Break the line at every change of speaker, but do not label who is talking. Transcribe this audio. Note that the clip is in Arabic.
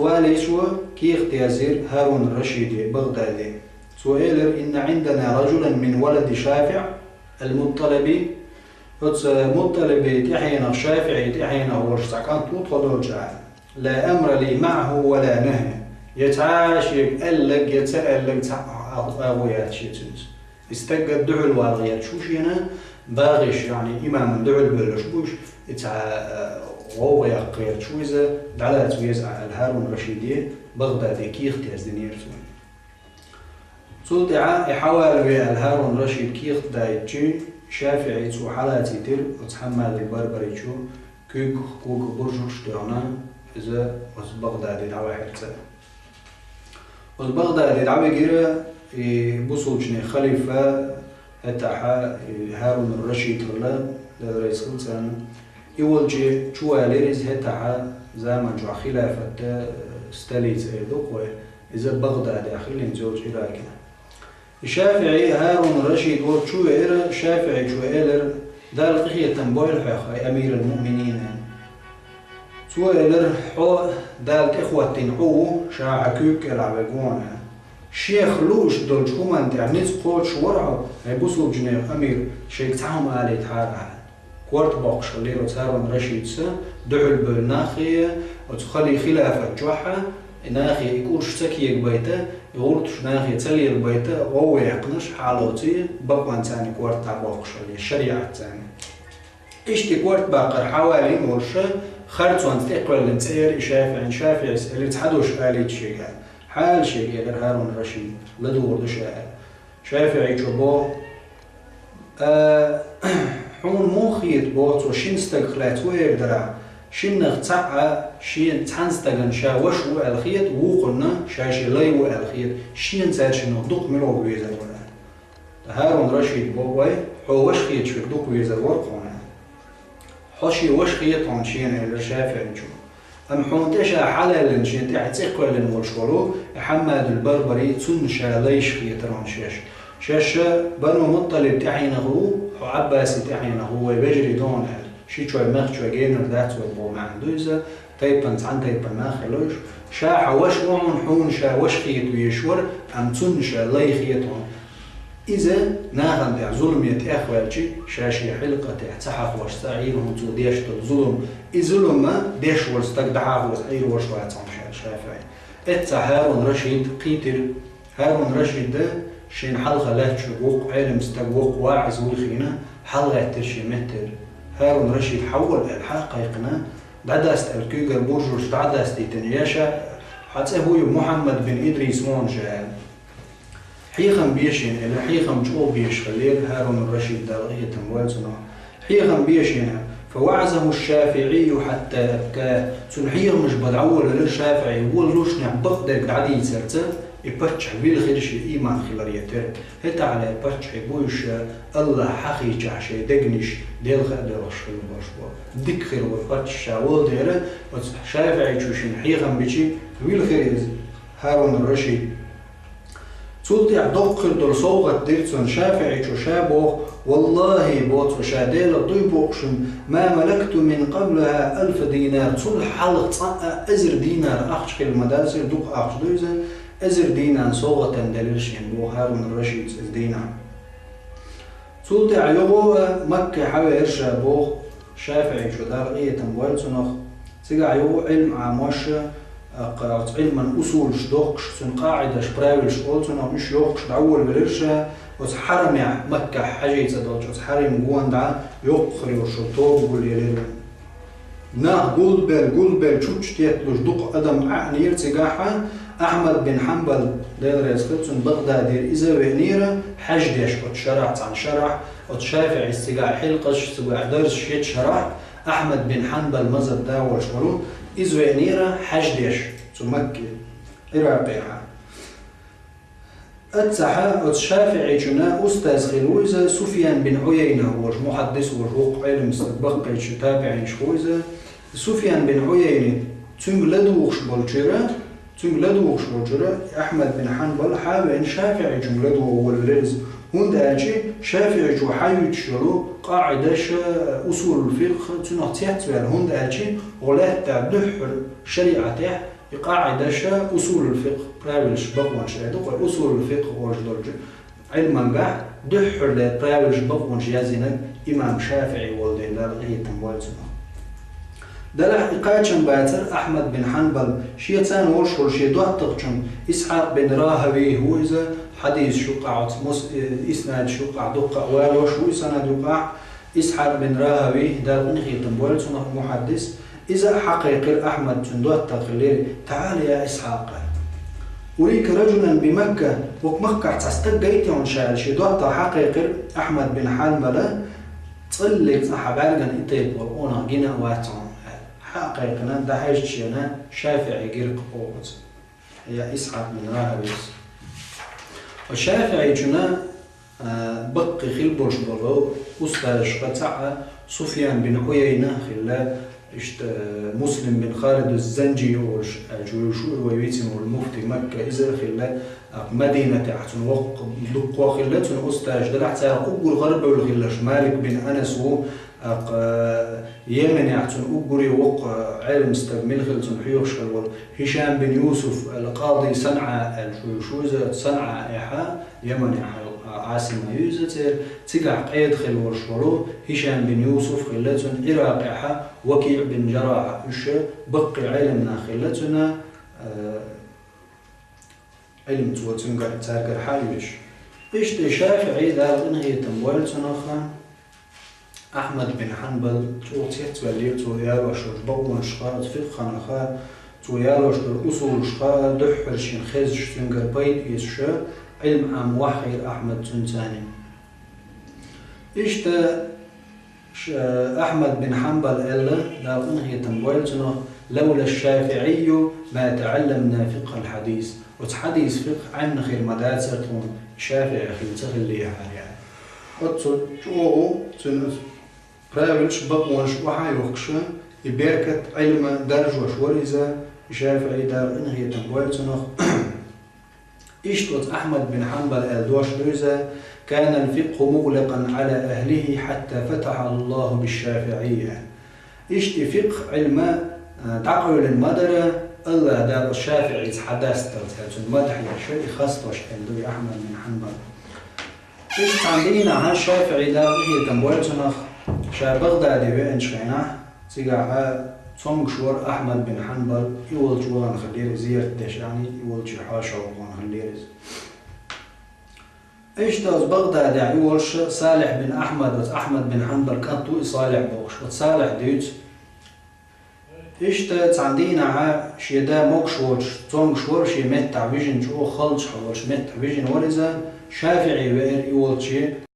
سؤال شو كي اختيازير هارون الرشيدي بغدادي سؤال إن عندنا رجلا من ولد شافع المطلبي مطلبي تحينا شافعي تحينا ورشتكان تطلو جعل لا أمر لي معه ولا نهي يتعاش يقلق يتألق أويات شيتوز استقد دعو الواغيات شوش هنا باغش يعني إمام دعو البلش بوش وهو يقير شويزة دعلات ويزع الهارون الرشيدي بغدادي كي اختياز دينير سوين سلطعا يحاول الهارون الرشيد كي اختياج شافعي تو حالاتي تر وتحمل البربري شو كوك برجوش تغنى إذا وز بغدادي دعوة حرسة وز بغدادي دعوة جيرة بوصوجني خليفة هتاحا هارون الرشيد رلا لرئيس خلصان يقول جي شو ليرز هتاحا زمان جو خلافة ستاليت دوقوي إذا بغداد أخيلين زوج إراكنا الشافعي هارون الرشيد وشو إير شافعي شو إير دال قية تنبويل حيخ أمير المؤمنين شو إير حو دال إخوة تنعو شاعكوك العبقون شيخ لوش دول شكومان تعنيز قوت شورعو هيبوسو بجنيخ أمير شيك تعهم آلي تحارها كورت بوقش اللي هارون الرشيد سا دعو البناخية وتخلي خلافة جوحة ناخي يقول شتكي بيته يقول ناخي تلي البيته وهو يقنش حالوتي بقوان تاني كورت تابوقش اللي الشريعة تاني إشتي كورت باقر حوالي مرشة خرطوان تقبل لنتير شافعي اللي تحدوش آلي تشيكا حال شيء غير هارون الرشيد لدور دشاء شافعي جبو حون موخيت بوت وشين استقلات وير درع شين نغتاع شين تحنستغن شا وشو الخيط وقلنا شاشي ليو الخيط شين تاش نضق ملو ويزا هارون الرشيد بوي هو وش خيط شو دوق ويزا ورقنا حشي وش خيط عن شين الشافعي جو أم حونتشا حلال نشين تحت تقول المشكلو حماد البربري تنشا ليش خيطران شاش بنو مطلب تحينه وعباسي تحينه وبجري دون شي شوي مخ شوي جينر ذات وبو معندوزة تيبن عن تيبن ماخلوش شاح وش ومن حون شا وش خيط ويشور أم تنشا لي خيطون إذا ناغن دع ظلم يتأخوالشي شاشي حلقة تحتحق وش تعيرهم تو ديش الظلم إظلم ما ديش ورستقدعه وتعير وش واتهم شافعي إتا هارون رشيد قيتر هارون رشيد ده شين حلقة لا تشبوق علم استقوق واعز ويخينا حلقة ترشي مهتر هارون رشيد حول الحقيقنا دعداست الكيغر بورجوش دعداست تنياشا حتى هو محمد بن إدريس مونجال حيخم بيشين إلى حيخم جو بيش خليل هارون الرشيد دالغية تموالتنا حيخم بيشين فوعزه الشافعي حتى أبكاه سنحيخ مش بدعول للشافعي ولوش نعبق داك عدي سرته يبتش بالخيرش إيمان خلاريتر هتا على يبتش بوش الله حقي جعشي دقنش ديل خدرش في البشبور ديك خير ويبتش شاول ديره شافعي شوشين حيخم بيشي بالخير هارون الرشيد تولتي عدوق دول صوغة ديرتون شافعي شابو والله بوت شاديل طيبوكشن ما ملكت من قبلها 1000 دينار تول حلق أزر دينار أخش المدارس دوق أخش دوزن أزر دينار صوغة دليلشين بو هارون الرشيد دينار تولتي عيوغو مكة حوي إرشا بو شافعي شو دار إيه تنبوال سنخ تيجا عيوغو علم عموشة قرأت علما أصول شدوقش سن قاعدة شبراويل شقولتنا مش يوقش دعول بالإرشا وتحرم يا مكة حاجة تدوج وتحرم جوان دعا يقخري وشطوب واليليل ناه قلبل شوش تيتلوش دوق أدم أعنير تيجاحا أحمد بن حنبل دير يسكتسن بغدادير إذا بهنيرة حجديش وتشرعت عن شرح وتشافع استيقاع حلقش استيقاع درس شيت شرح أحمد بن حنبل مزد داول شورو إذا بهنيرة حجديش تمكي إراقيها أتسحى وتشافعي جنا أستاذ خلويزة سفيان بن عيينة وش محدث وش علم استبقى تابعين شويزة سفيان بن عيينة تنقلدوش بالجرة أحمد بن حنبل حابين شافعي جملته والرز هند أجي شافعي جو حيوت شلو قاعدة أصول الفقه تنطيت بال هند أجي ولا تعدح شريعته قاعدة شا أصول الفقه براولش بقونش هذا أصول الفقه ورجل علما قاع دحر لبراولش بقونش يزينك إمام شافعي والدين دار هي تنبولتنا دلح إقاچن باتر أحمد بن حنبل شيتان ورشور شي دوحتقچن إسحاق بن راهوي هو إذا حديث شقع إسناد شقع دقع والوش هو إسناد يقع إسحاق بن راهوي دار هي تنبولتنا محدث إذا حقيقر أحمد تندوحتق الليل تعال يا إسحاق أريك رجلا بمكة ومكة تستقيت عن شاعر شي دوحتق حقيقر أحمد بن حنبل تصلك صحابالغن إتيب والأونا جينا واتون حقيقنا ده حاجتنا شافعي غير قوت هي إسحاق من راهوي والشافعي جنا بقي خلبوش بلو أستاذ قطع سفيان بن عيينة خلا مسلم بن خالد الزنجي والجوشو ويتم المفتي مكة إذا خلا مدينة عتن وق لقوا خلتن أستاذ دلع تاع أقول غرب والخلاش مالك بن أنس و يمن عتن أقولي وق علم استقبل خلتن حيوش الول هشام بن يوسف القاضي صنعاء الجوشوزة صنعاء إحا يمن إحا عاصمة يوزة تقع قيد خل ورشورو هشام بن يوسف خلتن عراق إحا وكيع بن جراح إيش بقي علمنا خلتنا علم توتن قاعد تاجر حاليش إيش الشافعي دار إن هي تمويل سنخا أحمد بن حنبل توتيت ولي تويال وشر بقون شخا فقه خنخا تويال وشر أصول شخا دحر شين خز شتنقر بيت إيش علم عام وحير أحمد تنتاني إيش أحمد بن حنبل إلا دار إن هي تمويل سنخ لولا الشافعي ما تعلمنا فقه الحديث وتحديث فقه عن خير مدارسة شافعي خير تخلي حاليا وتصل شو تنس براولش بقونش وحي وخش يبركت علم درج وشوريزة شافعي دار إن هي تنبويل تنخ إشتوت أحمد بن حنبل الدوش دوزة كان الفقه مغلقا على أهله حتى فتح الله بالشافعية إشت فقه علم تعقل المدرة الله دار الشافعي حدثت المدح شيء خاصة عند أحمد بن حنبل إيش عندنا هالشافعي دار هي تنبويل تنخ شا بغداد بين شينا تيجا صوم شور أحمد بن حنبل يول جوان خلير زيارة دشاني يول جحاشة وان خلير إيش تاز بغداد يعني يولش صالح بن أحمد بن حنبل كان تو صالح بوش وصالح ديت إيش تاز عندنا شيدا موكشورش صوم شور شي متع فيجن شو خلص حورش متع فيجن ورزا شافعي وير يول شي